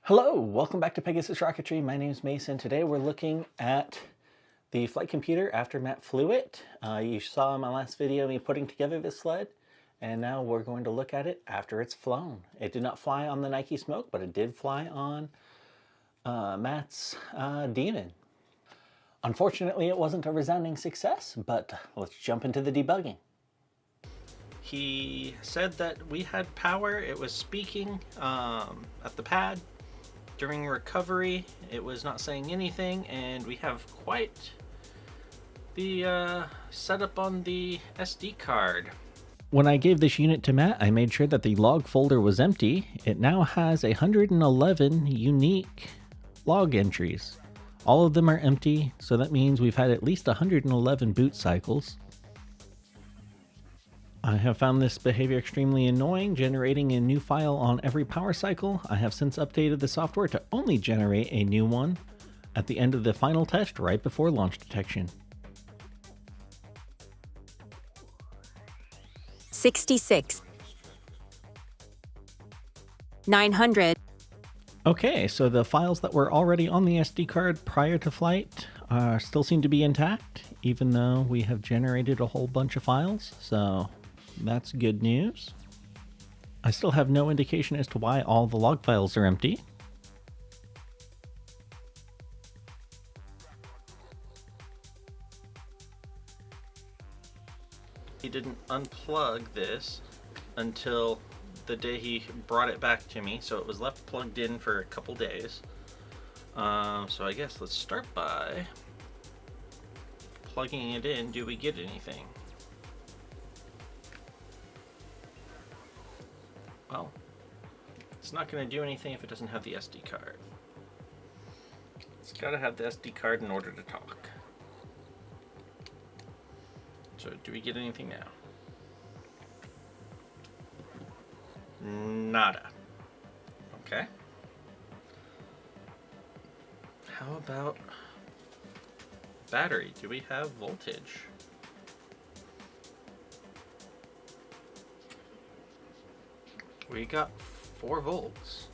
Hello, welcome back to Pegasus Rocketry. My name is Mason. Today we're looking at the flight computer after Matt flew it. You saw in my last video me putting together this sled, and now we're going to look at it after it's flown. It did not fly on the Nike Smoke, but it did fly on Matt's Demon. Unfortunately, it wasn't a resounding success, but let's jump into the debugging. He said that we had power. It was speaking at the pad. During recovery, it was not saying anything, and we have quite the setup on the SD card. When I gave this unit to Matt, I made sure that the log folder was empty. It now has 111 unique log entries. All of them are empty, so that means we've had at least 111 boot cycles. I have found this behavior extremely annoying, generating a new file on every power cycle. I have since updated the software to only generate a new one at the end of the final test right before launch detection. 66 900. Okay, so the files that were already on the SD card prior to flight still seem to be intact, even though we have generated a whole bunch of files, so that's good news. I still have no indication as to why all the log files are empty. He didn't unplug this until the day he brought it back to me, so it was left plugged in for a couple days. So I guess let's start by plugging it in. Do we get anything? Well, it's not going to do anything if it doesn't have the SD card. It's got to have the SD card in order to talk. So do we get anything now? Nada. Okay. How about battery? Do we have voltage? We got 4 volts.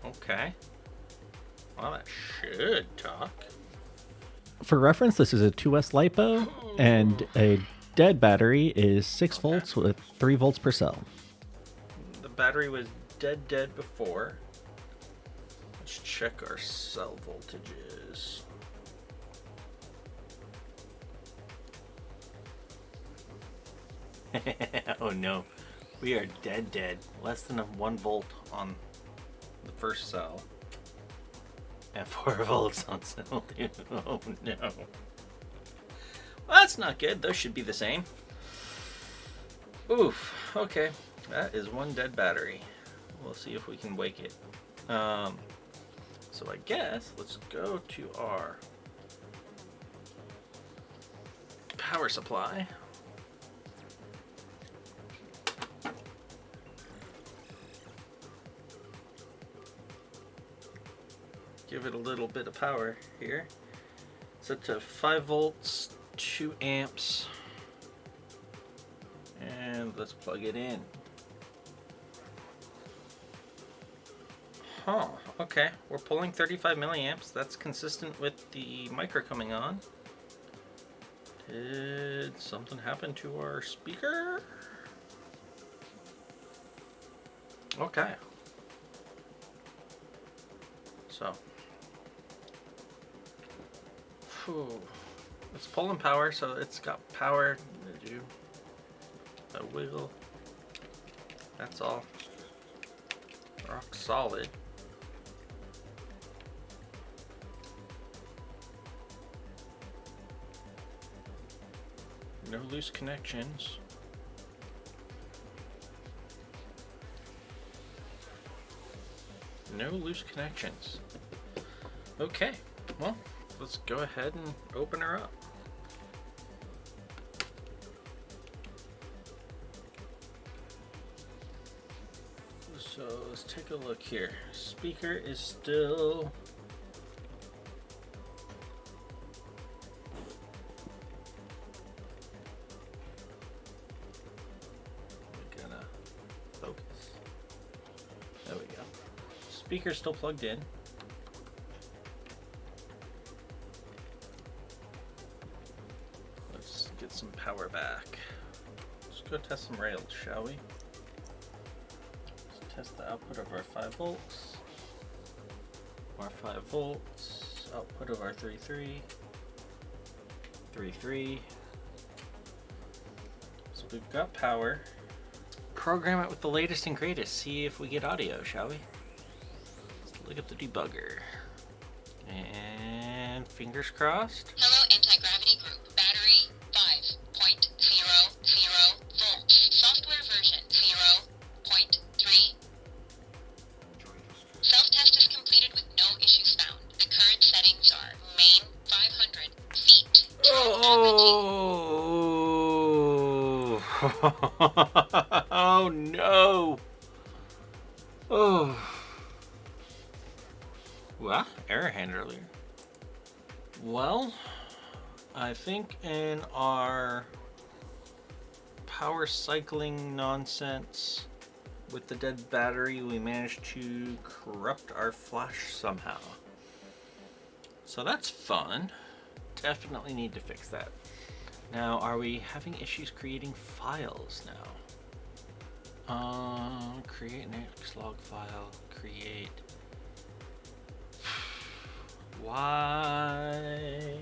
Okay. Well, that should talk. For reference, this is a 2S LiPo, and a dead battery is 6 volts with 3 volts per cell. The battery was dead before. Let's check our cell voltages. Oh no. We are dead. Less than 1 volt on the first cell. And 4 volts on cell 2. Oh no. Well, that's not good. Those should be the same. Oof. Okay. That is 1 dead battery. We'll see if we can wake it. So I guess let's go to our power supply. Give it a little bit of power here. Set to 5 volts, 2 amps, and let's plug it in. Huh, okay, we're pulling 35 milliamps. That's consistent with the micro coming on. Did something happen to our speaker? Okay. So, it's pulling power, so it's got power to do a wiggle. That's all. Rock solid. No loose connections. No loose connections. Okay, well, let's go ahead and open her up. So let's take a look here. Speaker is still focus. There we go. Speaker's still plugged in. Let's get some power back. Let's go test some rails, shall we? Let's test the output of our 5 volts. Our 5 volts. Output of our 3.3. 3.3. So we've got power. Program it with the latest and greatest. See if we get audio, shall we? Let's look at the debugger. And fingers crossed. Hello, anti-gravity group. Battery 5.00 volts. Software version 0.3. Self-test is completed with no issues found. The current settings are main 500 feet. Oh no! Oh. Well, error handler. Well, I think in our power cycling nonsense with the dead battery, we managed to corrupt our flash somehow. So that's fun. Definitely need to fix that. Now, are we having issues creating files now? Create an Xlog file. Create. Why?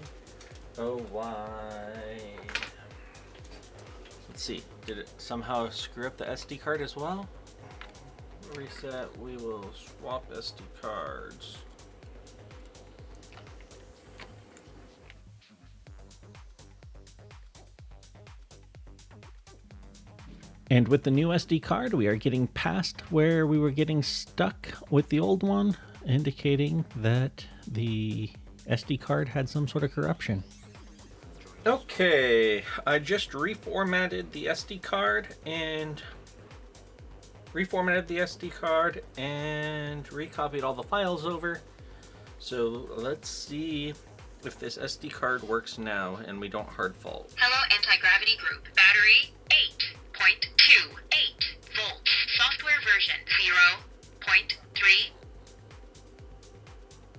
Oh, why? Let's see. Did it somehow screw up the SD card as well? Reset. We will swap SD cards. And with the new SD card, we are getting past where we were getting stuck with the old one, indicating that the SD card had some sort of corruption. Okay, I just reformatted the SD card and recopied all the files over. So let's see if this SD card works now and we don't hard fault. Hello, anti-gravity group. Battery 8.28 volts. Software version 0.3.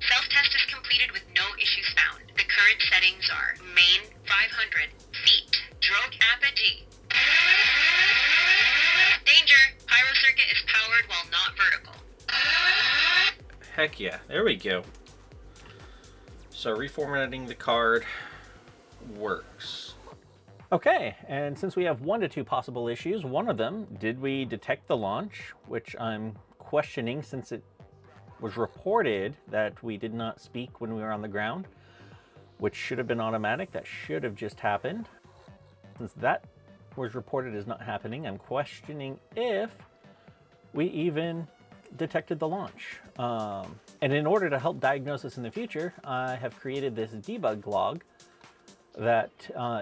Self-test is completed with no issues found. The current settings are main 500 feet. Drogue apogee. Danger! Pyro circuit is powered while not vertical. Heck yeah, there we go. So reformatting the card works. Okay, and since we have 1 to 2 possible issues, one of them, did we detect the launch? Which I'm questioning since it was reported that we did not speak when we were on the ground, which should have been automatic. That should have just happened. Since that was reported as not happening, I'm questioning if we even detected the launch. And in order to help diagnose this in the future, I have created this debug log that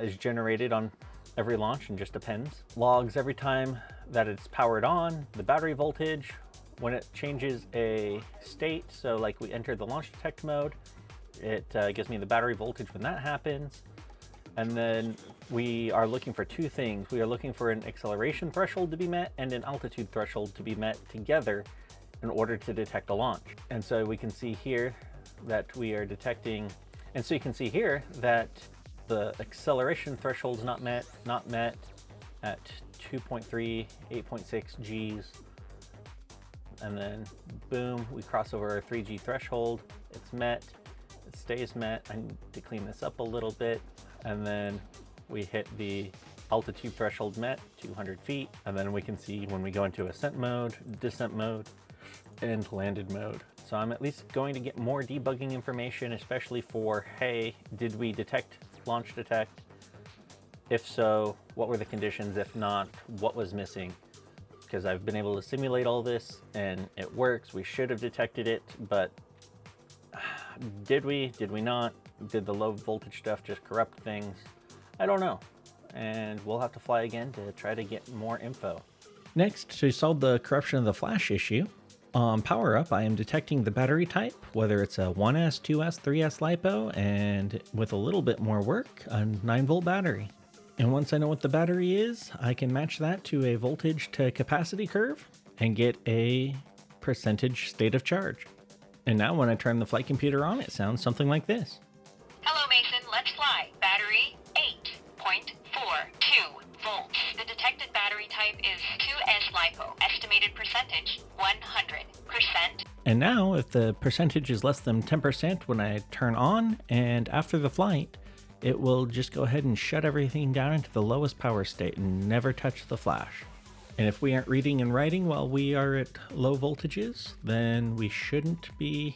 is generated on every launch and just depends. Logs every time that it's powered on, the battery voltage, when it changes a state, so like we enter the launch detect mode, it gives me the battery voltage when that happens. And then we are looking for 2 things. We are looking for an acceleration threshold to be met and an altitude threshold to be met together in order to detect a launch. And so we can see here that we are detecting, and so you can see here that the acceleration threshold is not met at 2.3, 8.6 Gs. And then boom, we cross over our 3G threshold. It's met, it stays met. I need to clean this up a little bit. And then we hit the altitude threshold met, 200 feet. And then we can see when we go into ascent mode, descent mode, and landed mode. So I'm at least going to get more debugging information, especially for, hey, did we detect, launch detect? If so, what were the conditions? If not, what was missing? Because I've been able to simulate all this and it works. We should have detected it, but did we? Did we not? Did the low voltage stuff just corrupt things? I don't know. And we'll have to fly again to try to get more info. Next, to solve the corruption of the flash issue, on power up, I am detecting the battery type, whether it's a 1S, 2S, 3S LiPo, and with a little bit more work, a 9-volt battery. And once I know what the battery is, I can match that to a voltage to capacity curve and get a percentage state of charge. And now when I turn the flight computer on, it sounds something like this. Hello, Mason. Let's fly. Battery 8.42 volts. The detected battery type is 2S LiPo. Estimated percentage 100%. And now, if the percentage is less than 10% when I turn on, and after the flight, it will just go ahead and shut everything down into the lowest power state and never touch the flash. And if we aren't reading and writing while we are at low voltages, then we shouldn't be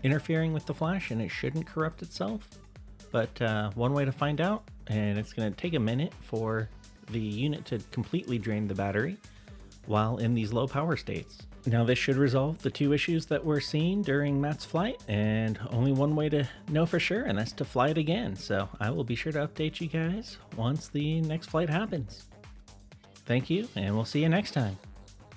interfering with the flash and it shouldn't corrupt itself. But one way to find out, and it's going to take a minute for the unit to completely drain the battery while in these low power states. Now this should resolve the two issues that we're seeing during Matt's flight, and only one way to know for sure, and that's to fly it again. So I will be sure to update you guys once the next flight happens. Thank you, and we'll see you next time.